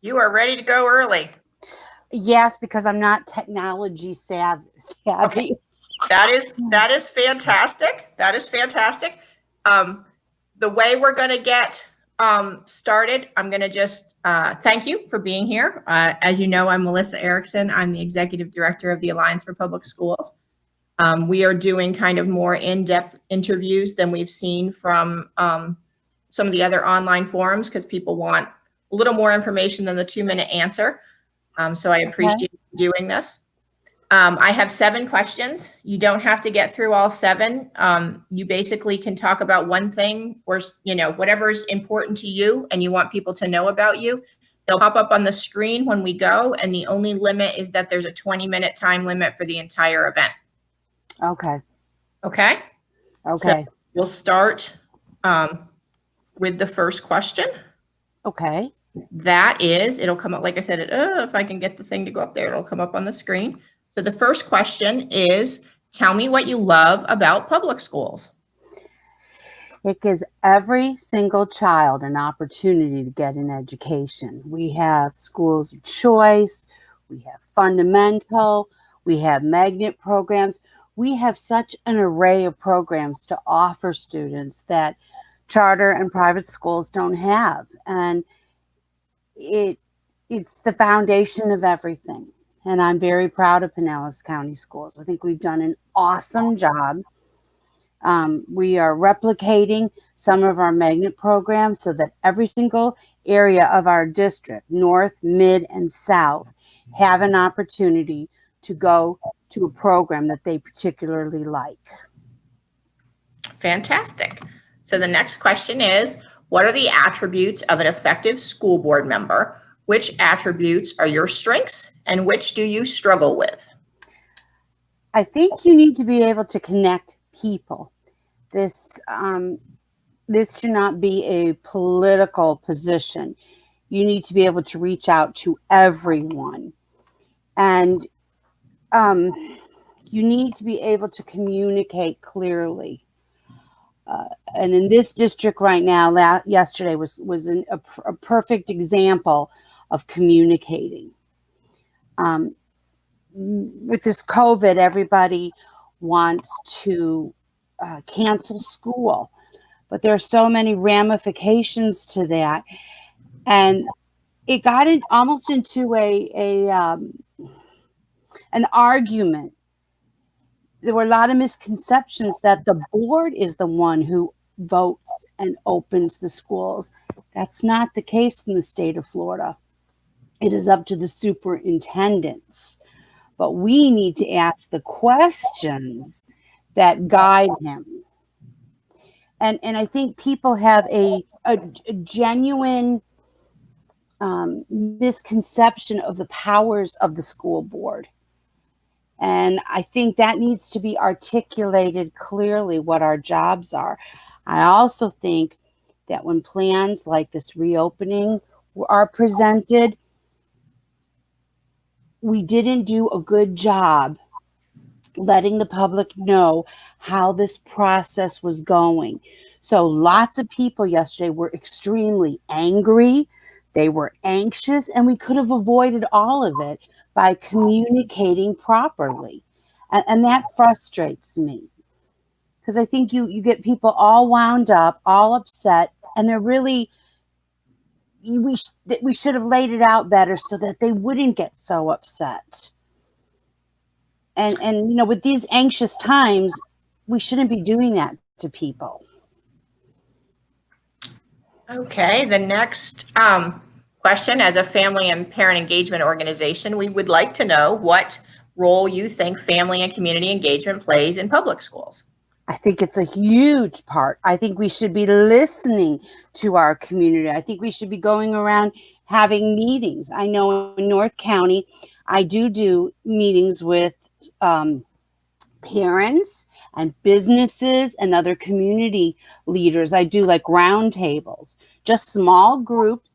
You are ready to go early. Yes, because I'm not technology savvy. Okay. That is fantastic. That is fantastic. The way we're going to get started, I'm going to just thank you for being here. As you know, I'm Melissa Erickson. I'm the Executive Director of the Alliance for Public Schools. We are doing kind of more in-depth interviews than we've seen from some of the other online forums because people want a little more information than the 2-minute answer. So I appreciate you doing this. I have 7 questions. You don't have to get through all 7. You basically can talk about one thing or, whatever is important to you and you want people to know about you. They'll pop up on the screen when we go. And the only limit is that there's a 20-minute time limit for the entire event. Okay. Okay. Okay. So we'll start with the first question. Okay. That is, it'll come up, like I said, if I can get the thing to go up there, it'll come up on the screen. So the first question is, tell me what you love about public schools. It gives every single child an opportunity to get an education. We have schools of choice, we have fundamental, we have magnet programs. We have such an array of programs to offer students that charter and private schools don't have. And it's the foundation of everything. And I'm very proud of Pinellas County Schools. I think we've done an awesome job. We are replicating some of our magnet programs so that every single area of our district, north, mid, and south, have an opportunity to go to a program that they particularly like. Fantastic. So the next question is, what are the attributes of an effective school board member? Which attributes are your strengths and which do you struggle with? I think you need to be able to connect people. This should not be a political position. You need to be able to reach out to everyone. And you need to be able to communicate clearly. And in this district right now, yesterday was a perfect example of communicating. With this COVID, everybody wants to cancel school, but there are so many ramifications to that. And it got almost into an argument. There were a lot of misconceptions that the board is the one who votes and opens the schools. That's not the case in the state of Florida. It is up to the superintendents. But we need to ask the questions that guide him. And I think people have a genuine misconception of the powers of the school board. And I think that needs to be articulated clearly what our jobs are. I also think that when plans like this reopening are presented, we didn't do a good job letting the public know how this process was going. So lots of people yesterday were extremely angry. They were anxious, and we could have avoided all of it by communicating properly. And that frustrates me because I think you get people all wound up, all upset, and they're really, we should have laid it out better so that they wouldn't get so upset. And with these anxious times, we shouldn't be doing that to people. Okay, the next question, as a family and parent engagement organization, we would like to know what role you think family and community engagement plays in public schools. I think it's a huge part. I think we should be listening to our community. I think we should be going around having meetings. I know in North County, I do meetings with parents and businesses and other community leaders. I do like roundtables, just small groups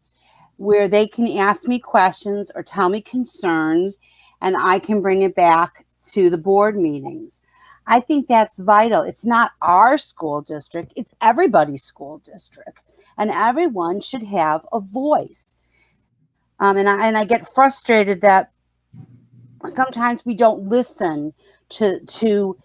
where they can ask me questions or tell me concerns, and I can bring it back to the board meetings. I think that's vital. It's not our school district, it's everybody's school district, and everyone should have a voice. And I get frustrated that sometimes we don't listen to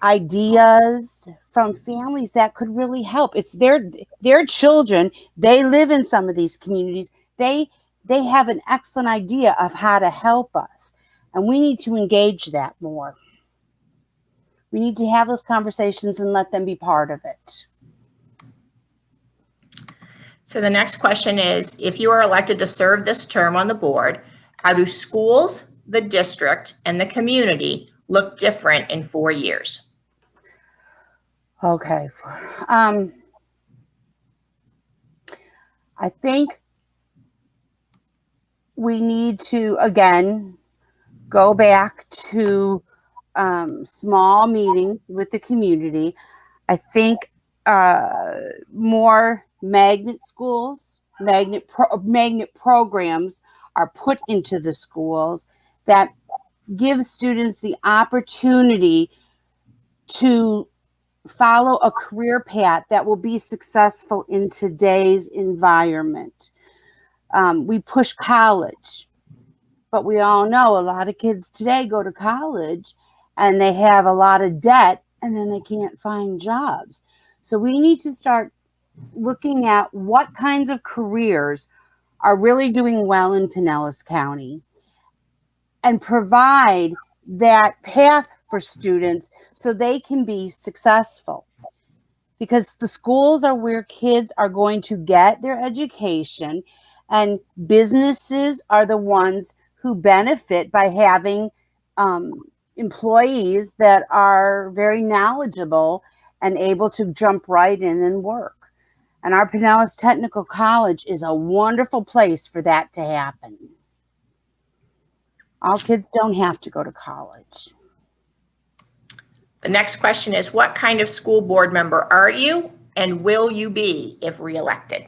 ideas from families that could really help. It's their children. They live in some of these communities. They have an excellent idea of how to help us, and we need to engage that more. We need to have those conversations and let them be part of it. So the next question is, if you are elected to serve this term on the board, how do schools, the district, and the community look different in 4 years? Okay. I think we need to, again, go back to small meetings with the community. I think more magnet schools, magnet programs are put into the schools that give students the opportunity to follow a career path that will be successful in today's environment. We push college, but we all know a lot of kids today go to college and they have a lot of debt and then they can't find jobs. So we need to start looking at what kinds of careers are really doing well in Pinellas County and provide that path for students so they can be successful. Because the schools are where kids are going to get their education, and businesses are the ones who benefit by having employees that are very knowledgeable and able to jump right in and work. And our Pinellas Technical College is a wonderful place for that to happen. All kids don't have to go to college. The next question is, what kind of school board member are you and will you be if reelected?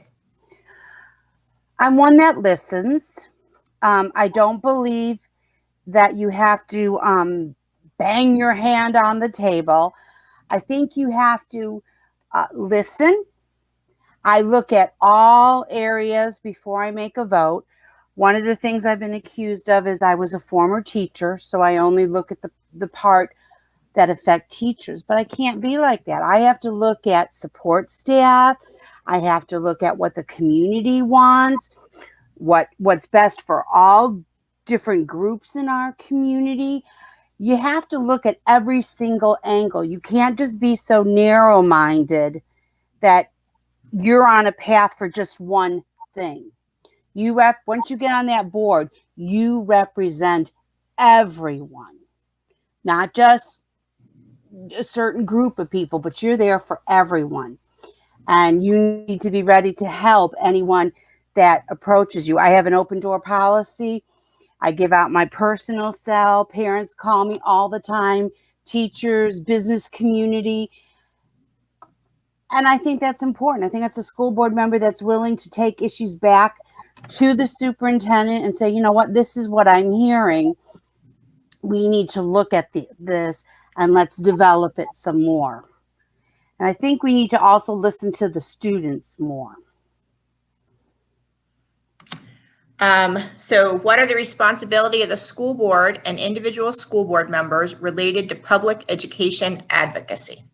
I'm one that listens. I don't believe that you have to bang your hand on the table. I think you have to listen. I look at all areas before I make a vote. One of the things I've been accused of is I was a former teacher, so I only look at the part that affect teachers, but I can't be like that. I have to look at support staff. I have to look at what the community wants, what's best for all different groups in our community. You have to look at every single angle. You can't just be so narrow-minded that you're on a path for just one thing. Once you get on that board, you represent everyone, not just a certain group of people, but you're there for everyone. And you need to be ready to help anyone that approaches you. I have an open door policy. I give out my personal cell. Parents call me all the time, teachers, business community. And I think that's important. I think that's a school board member that's willing to take issues back to the superintendent and say, you know what, this is what I'm hearing. We need to look at this and let's develop it some more. And I think we need to also listen to the students more. So what are the responsibility of the school board and individual school board members related to public education advocacy?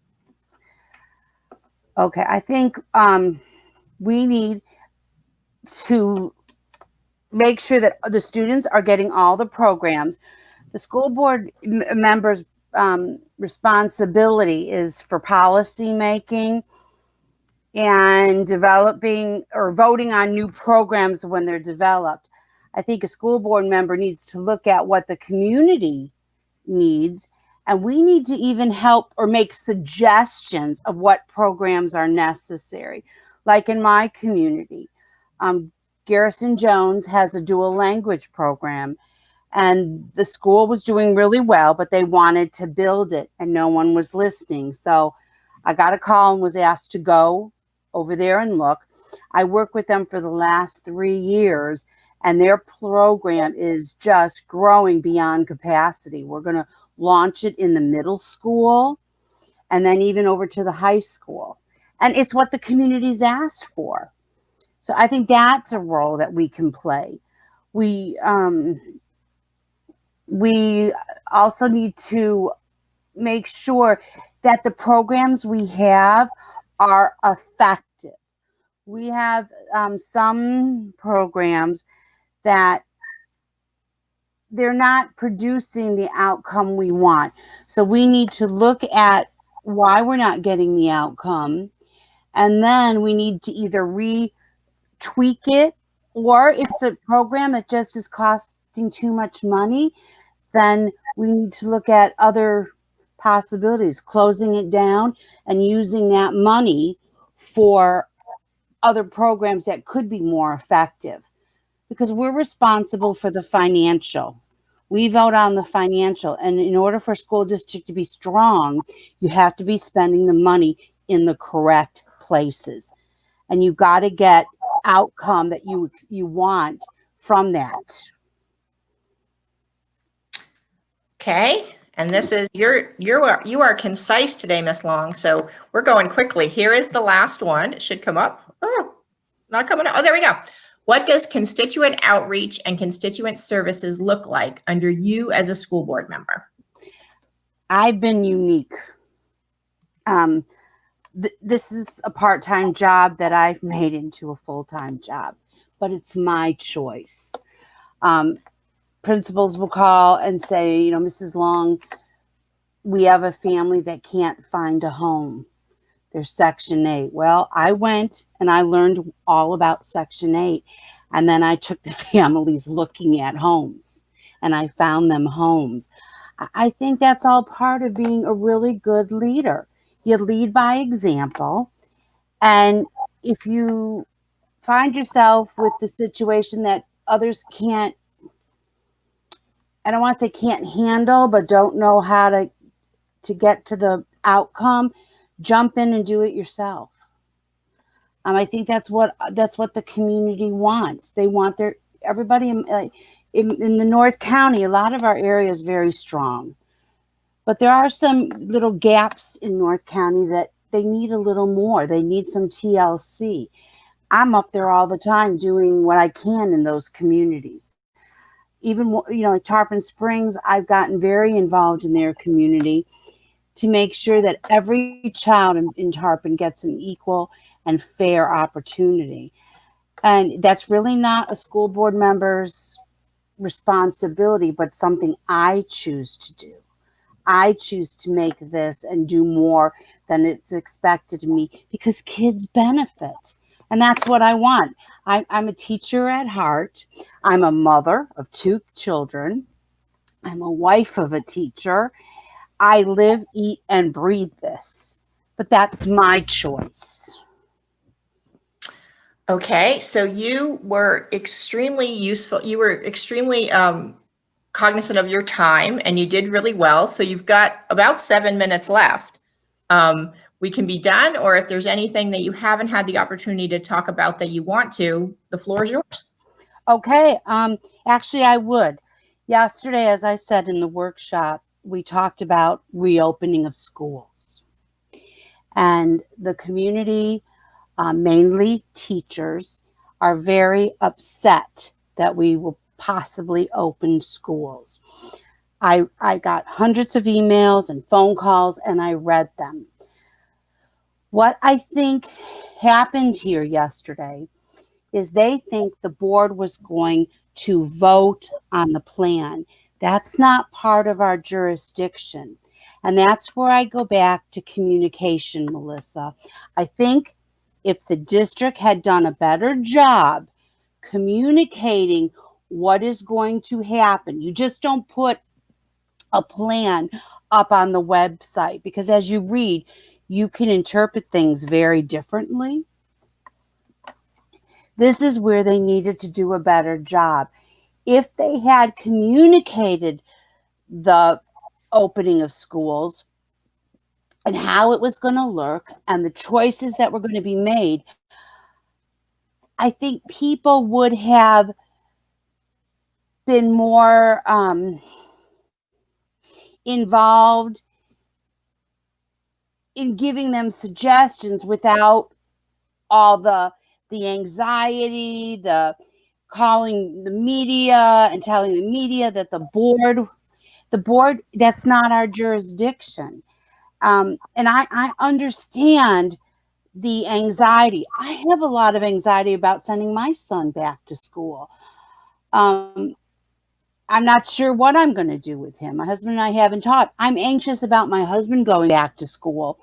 Okay, I think we need to make sure that the students are getting all the programs. The school board members' responsibility is for policy making and developing or voting on new programs when they're developed. I think a school board member needs to look at what the community needs, and we need to even help or make suggestions of what programs are necessary. Like in my community, Garrison Jones has a dual language program, and the school was doing really well, but they wanted to build it and no one was listening. So I got a call and was asked to go over there and look. I worked with them for the last 3 years, and their program is just growing beyond capacity. We're going to launch it in the middle school and then even over to the high school. And it's what the community's asked for. So I think that's a role that we can play. We also need to make sure that the programs we have are effective. We have some programs that they're not producing the outcome we want. So we need to look at why we're not getting the outcome. And then we need to either tweak it, or if it's a program that just is costing too much money, then we need to look at other possibilities, closing it down and using that money for other programs that could be more effective, because we're responsible for the financial. We vote on the financial, and in order for a school district to be strong, you have to be spending the money in the correct places, and you got to get outcome that you want from that. Okay, and this is you are concise today, Miss Long. So we're going quickly. Here is the last one. It should come up. Oh, not coming up. Oh, there we go. What does constituent outreach and constituent services look like under you as a school board member? I've been unique. This is a part-time job that I've made into a full-time job, but it's my choice. Principals will call and say, Mrs. Long, we have a family that can't find a home. They're Section 8. Well, I went and I learned all about Section 8. And then I took the families looking at homes and I found them homes. I think that's all part of being a really good leader. You lead by example. And if you find yourself with the situation that others can't, I don't want to say can't handle, but don't know how to get to the outcome, jump in and do it yourself. I think that's what the community wants. They want everybody in the North County. A lot of our area is very strong, but there are some little gaps in North County that they need a little more. They need some TLC. I'm up there all the time doing what I can in those communities. Even, like Tarpon Springs, I've gotten very involved in their community to make sure that every child in Tarpon gets an equal and fair opportunity. And that's really not a school board member's responsibility, but something I choose to do. I choose to make this and do more than it's expected of me, because kids benefit. And that's what I want. I'm a teacher at heart. I'm a mother of 2 children. I'm a wife of a teacher. I live, eat, and breathe this. But that's my choice. Okay, so you were extremely useful. You were extremely cognizant of your time, and you did really well. So you've got about 7 minutes left. We can be done, or if there's anything that you haven't had the opportunity to talk about that you want to, the floor is yours. Okay. Actually, I would. Yesterday, as I said in the workshop, we talked about reopening of schools. And the community, mainly teachers, are very upset that we will possibly open schools. I got hundreds of emails and phone calls, and I read them. What I think happened here yesterday is they think the board was going to vote on the plan. That's not part of our jurisdiction. And that's where I go back to communication, Melissa. I think if the district had done a better job communicating what is going to happen, you just don't put a plan up on the website, because as you read, you can interpret things very differently. This is where they needed to do a better job. If they had communicated the opening of schools and how it was going to look and the choices that were going to be made, I think people would have been more involved in giving them suggestions without all the anxiety, the calling the media and telling the media that the board, that's not our jurisdiction. And I understand the anxiety. I have a lot of anxiety about sending my son back to school. I'm not sure what I'm going to do with him. My husband and I haven't talked. I'm anxious about my husband going back to school,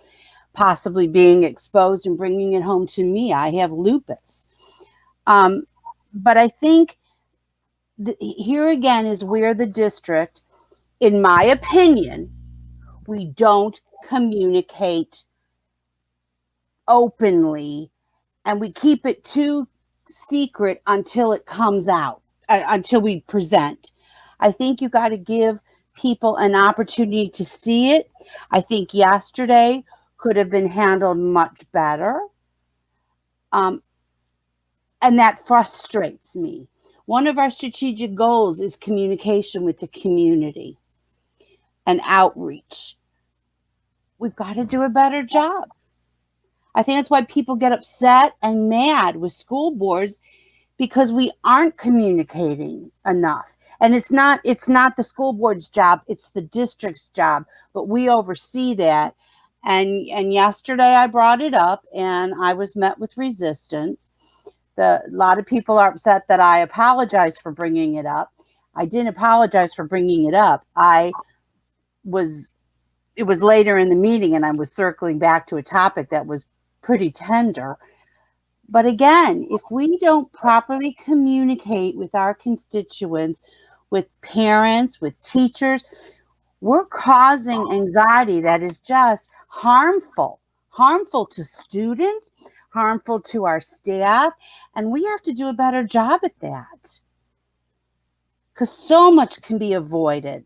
possibly being exposed and bringing it home to me. I have lupus. But I think here again is where the district, in my opinion, we don't communicate openly, and we keep it too secret until it comes out, until we present. I think you got to give people an opportunity to see it. I think yesterday could have been handled much better. And that frustrates me. One of our strategic goals is communication with the community and outreach. We've got to do a better job. I think that's why people get upset and mad with school boards, because we aren't communicating enough. And it's not the school board's job, it's the district's job, but we oversee that. And yesterday I brought it up and I was met with resistance. A lot of people are upset that I apologized for bringing it up. I didn't apologize for bringing it up. It was later in the meeting and I was circling back to a topic that was pretty tender. But again, if we don't properly communicate with our constituents, with parents, with teachers, we're causing anxiety that is just harmful to students, harmful to our staff, and we have to do a better job at that, because so much can be avoided.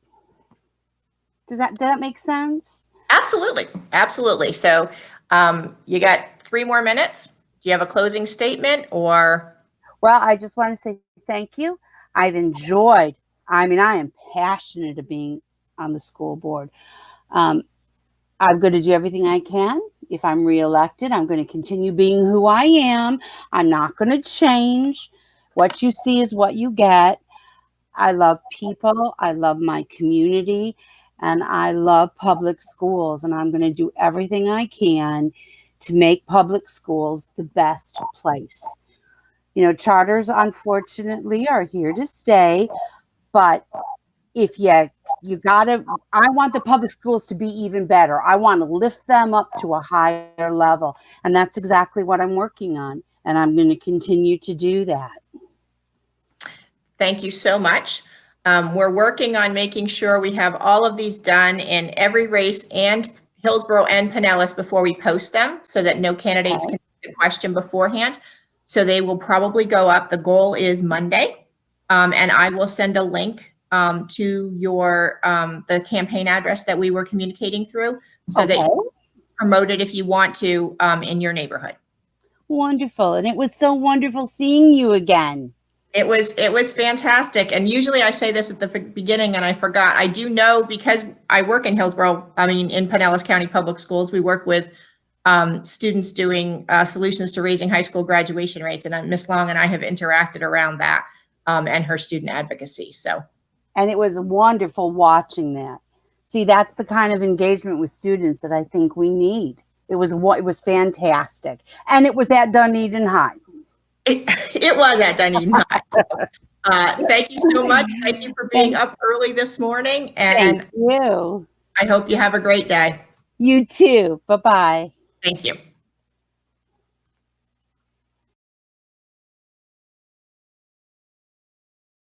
Does that make sense? Absolutely. So you got 3 more minutes. Do you have a closing statement or? Well, I just want to say thank you. I've enjoyed, I am passionate of being on the school board. I'm going to do everything I can. If I'm reelected, I'm going to continue being who I am. I'm not going to change. What you see is what you get. I love people. I love my community. And I love public schools. And I'm going to do everything I can to make public schools the best place. Charters, unfortunately, are here to stay. But if you gotta, I want the public schools to be even better. I want to lift them up to a higher level. And that's exactly what I'm working on. And I'm going to continue to do that. Thank you so much. We're working on making sure we have all of these done in every race and Hillsborough and Pinellas before we post them, so that no candidates can ask a question beforehand. So they will probably go up. The goal is Monday. And I will send a link to your the campaign address that we were communicating through, so that you can promote it if you want to in your neighborhood. Wonderful. And it was so wonderful seeing you again. It was fantastic. And usually I say this at the beginning and I forgot. I do know, because I work in Hillsborough, in Pinellas County Public Schools, we work with students doing solutions to raising high school graduation rates. And Ms. Long and I have interacted around that and her student advocacy. And it was wonderful watching that. See, that's the kind of engagement with students that I think we need. It was fantastic. And it was at Dunedin High. It was at Dunedin High. So, thank you so much. Thank you for being up early this morning. And thank you. I hope you have a great day. You too. Bye-bye. Thank you.